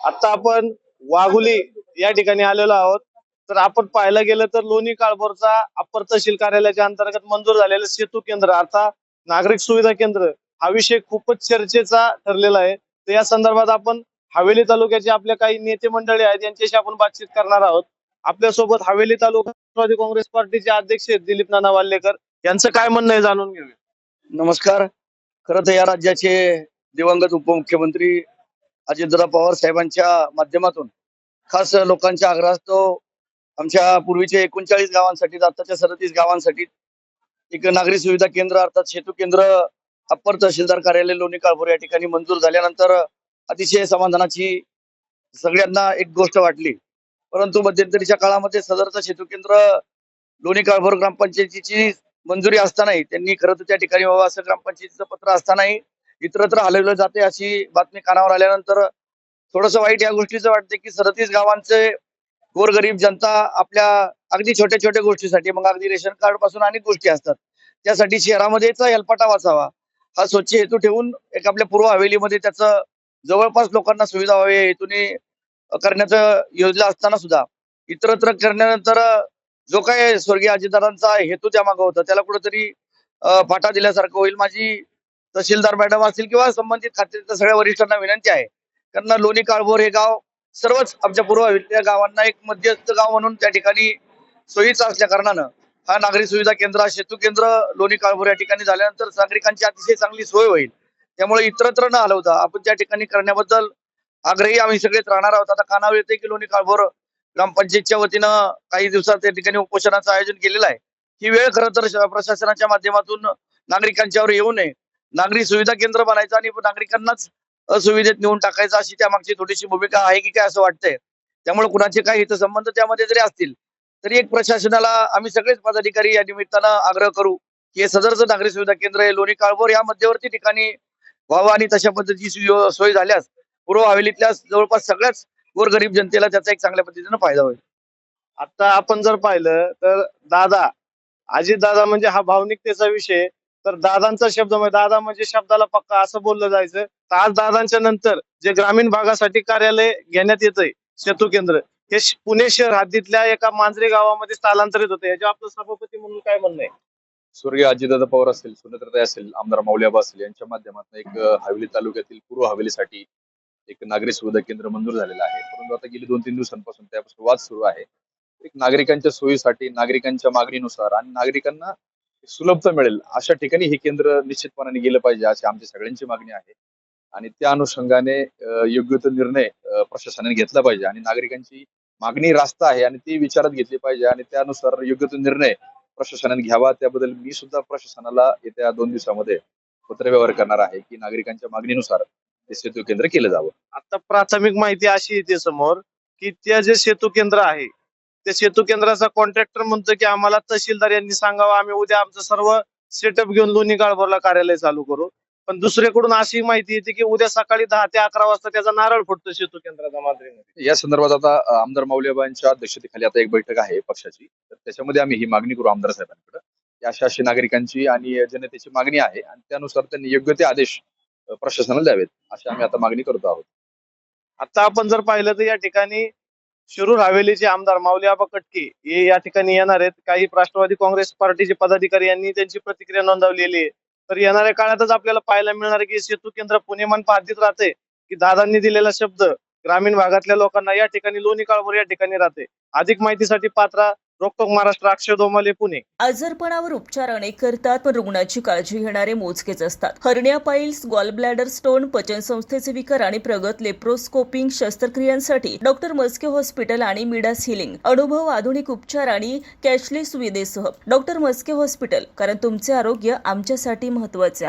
आता आपण वाघोली या ठिकाणी आलेलो आहोत. तर आपण पाहायला गेलं तर लोणी काळभोरचा अप्पर तहसील कार्यालयाच्या अंतर्गत मंजूर झालेलं सेतू केंद्र, आता नागरिक सुविधा केंद्र, हा विषय खूपच चर्चेचा ठरलेला आहे. तर या संदर्भात आपण हवेली तालुक्याचे आपले काही नेते मंडळी आहेत यांच्याशी आपण बातचीत करणार आहोत. आपल्यासोबत हवेली तालुका राष्ट्रवादी काँग्रेस पार्टीचे अध्यक्ष दिलीप नाना वाल्लेकर, यांचं काय म्हणणं आहे जाणून घेऊया. नमस्कार. खरं तर या राज्याचे दिवंगत उपमुख्यमंत्री अजितदादा पवार साहेबांच्या माध्यमातून खास लोकांच्या आग्रहास्तव आमच्या पूर्वीचे 39 गावांसाठी, आताच्या 37 गावांसाठी एक नागरी सुविधा केंद्र अर्थात सेतू केंद्र अप्पर तहसीलदार कार्यालय लोणी काळभोर या ठिकाणी मंजूर झाल्यानंतर अतिशय समाधानाची सगळ्यांना एक गोष्ट वाटली. परंतु मध्यंतरीच्या काळामध्ये सदरचं सेतू केंद्र लोणी काळभोर ग्रामपंचायतीची मंजुरी असतानाही त्यांनी खरं तर त्या ठिकाणी बाबा असं ग्रामपंचायतीचं पत्र असतानाही इतरत्र हलवलं जाते अशी बातमी कानावर आल्यानंतर थोडंसं वाईट या गोष्टीचं वाटते की 37 गावांचे गोरगरीब जनता आपल्या अगदी छोट्या छोट्या गोष्टीसाठी, मग अगदी रेशन कार्ड पासून अनेक गोष्टी असतात, त्यासाठी शहरामध्येच हेलपाटा वाचावा हा स्वच्छ हेतू ठेवून एक आपल्या पूर्व हवेलीमध्ये त्याचं जवळपास लोकांना सुविधा व्हावी हेतूने करण्याचं योजना असताना सुद्धा इतरत्र करण्यानंतर जो काय स्वर्गीय अजितदादांचा हेतू त्यामागे होता त्याला कुठेतरी फाटा दिल्यासारखं होईल. माझी तहसीलदार मॅडम असतील किंवा संबंधित खात्याच्या सगळ्या वरिष्ठांना विनंती आहे, कारण लोणी काळभोर हे गाव सर्वच आमच्या पूर्व हवेलीच्या गावांना एक मध्यस्थ गाव म्हणून त्या ठिकाणी सोयीचं असल्या कारणानं हा नागरी सुविधा केंद्र, सेतू केंद्र लोणी काळभोर या ठिकाणी झाल्यानंतर नागरिकांची अतिशय चांगली सोय होईल. त्यामुळे इतरत्र न हलवता आपण त्या ठिकाणी करण्याबद्दल आग्रही आम्ही सगळेच राहणार आहोत. आता कानावर येते की लोणी काळभोर ग्रामपंचायतच्या वतीनं काही दिवसात त्या ठिकाणी उपोषणाचं आयोजन केलेलं आहे. ही वेळ खरं तर प्रशासनाच्या माध्यमातून नागरिकांच्यावर येऊ नये, नागरी सुविधा केंद्र बनायचं आणि नागरिकांनाच असुविधेत नेऊन टाकायचं अशी त्यामागची थोडीशी भूमिका आहे की काय असं वाटतंय. त्यामुळे कुणाचे काही हितसंबंध त्यामध्ये जरी असतील तरी एक प्रशासनाला आम्ही सगळेच पदाधिकारी या निमित्तानं आग्रह करू की हे सदरचं नागरी सुविधा केंद्र हे लोणी काळभोर या मध्यवर्ती ठिकाणी व्हावं आणि तशा पद्धतीची सोय झाल्यास पूर्व हवेलीतल्या जवळपास सगळ्याच गोरगरीब जनतेला त्याचा एक चांगल्या पद्धतीनं फायदा होईल. आता आपण जर पाहिलं तर दादा, अजित दादा म्हणजे हा भावनिकतेचा विषय. तर दादांचा शब्द म्हणजे दादा म्हणजे शब्दाला पक्का असं बोललं जायचं. तर आज दादांच्या नंतर जे ग्रामीण भागासाठी कार्यालय घेण्यात येतंय सेतू केंद्र, हे पुणे शहर हद्दीतल्या एका मांजरे गावामध्ये स्थलांतरित होते, याच्या आपलं सभापती म्हणून काय म्हणणं आहे? स्वर्गीय अजितदादा पवार असतील, सुनेत्रताई असेल, आमदार माऊलीआबा असतील यांच्या माध्यमातून एक हवेली तालुक्यातील पूर्व हवेलीसाठी एक नागरी सुविधा केंद्र मंजूर झालेलं आहे. परंतु आता गेली 2-3 दिवसांपासून त्यापासून वाद सुरू आहे. एक नागरिकांच्या सोयीसाठी, नागरिकांच्या मागणीनुसार आणि नागरिकांना सुलभता मिळेल अशा ठिकाणी हे केंद्र निश्चितपणाने गेलं पाहिजे अशी आमची सगळ्यांची मागणी आहे. आणि त्या अनुषंगाने योग्य तो निर्णय प्रशासनाने घेतला पाहिजे आणि नागरिकांची मागणी रास्त आहे आणि ती विचारात घेतली पाहिजे आणि त्यानुसार योग्य तो निर्णय प्रशासनाने घ्यावा. त्याबद्दल मी सुद्धा प्रशासनाला येत्या 2 दिवसामध्ये पत्रव्यवहार करणार आहे की नागरिकांच्या मागणीनुसार ते सेतू केंद्र केलं जावं. आता प्राथमिक माहिती अशी येते समोर की त्या जे सेतू केंद्र आहे, त्या सेतू केंद्राचा कॉन्ट्रॅक्टर म्हणतो की आम्हाला तहसीलदार यांनी सांगावं, आम्ही उद्या आमचं सर्व सेटअप घेऊन लोणी काळभोरला कार्यालय चालू करू. पण दुसरीकडून अशी माहिती येते की उद्या सकाळी 10 ते 11 वाजता त्याचा नारळ फुटतो सेतू केंद्राचा मांजरेमध्ये. या संदर्भात आता आमदार माऊलीआबा यांच्या अध्यक्षतेखाली आता एक बैठक आहे पक्षाची, तर त्याच्यामध्ये आम्ही ही मागणी करू आमदार साहेबांकडे. अशा अशी नागरिकांची आणि जनतेची मागणी आहे आणि त्यानुसार त्यांनी योग्य ते आदेश प्रशासनाला द्यावेत अशी आम्ही आता मागणी करतो आहोत. आता आपण जर पाहिलं तर या ठिकाणी शिरूर हवेलीचे आमदार माऊलीआबा कटके हे या ठिकाणी येणार आहेत. काही राष्ट्रवादी काँग्रेस पार्टीचे पदाधिकारी यांनी त्यांची प्रतिक्रिया नोंदवलेली आहे. तर येणाऱ्या काळातच आपल्याला पाहायला मिळणार आहे की सेतू केंद्र पुणे मनपा हद्दीत राहते की दादांनी दिलेला शब्द ग्रामीण भागातल्या लोकांना या ठिकाणी लोणी काळभोर या ठिकाणी राहते. अधिक माहितीसाठी पात्रा, रोखोक महाराष्ट्र, अक्षय दोमाले, पुणे. आजारपणावर उपचार अनेक करतात पण रुग्णाची काळजी घेणारे मोजकेच असतात. Hernia, piles, gall bladder stone, पचनसंस्थेचे विकार आणि प्रगत लेप्रोस्कोपिंग शस्त्रक्रियांसाठी डॉक्टर मस्के हॉस्पिटल आणि मिडास हिलिंग. अनुभव, आधुनिक उपचार आणि कॅशलेस सुविधेसह डॉक्टर मस्के हॉस्पिटल, कारण तुमचे आरोग्य आमच्यासाठी महत्त्वाचे आहे.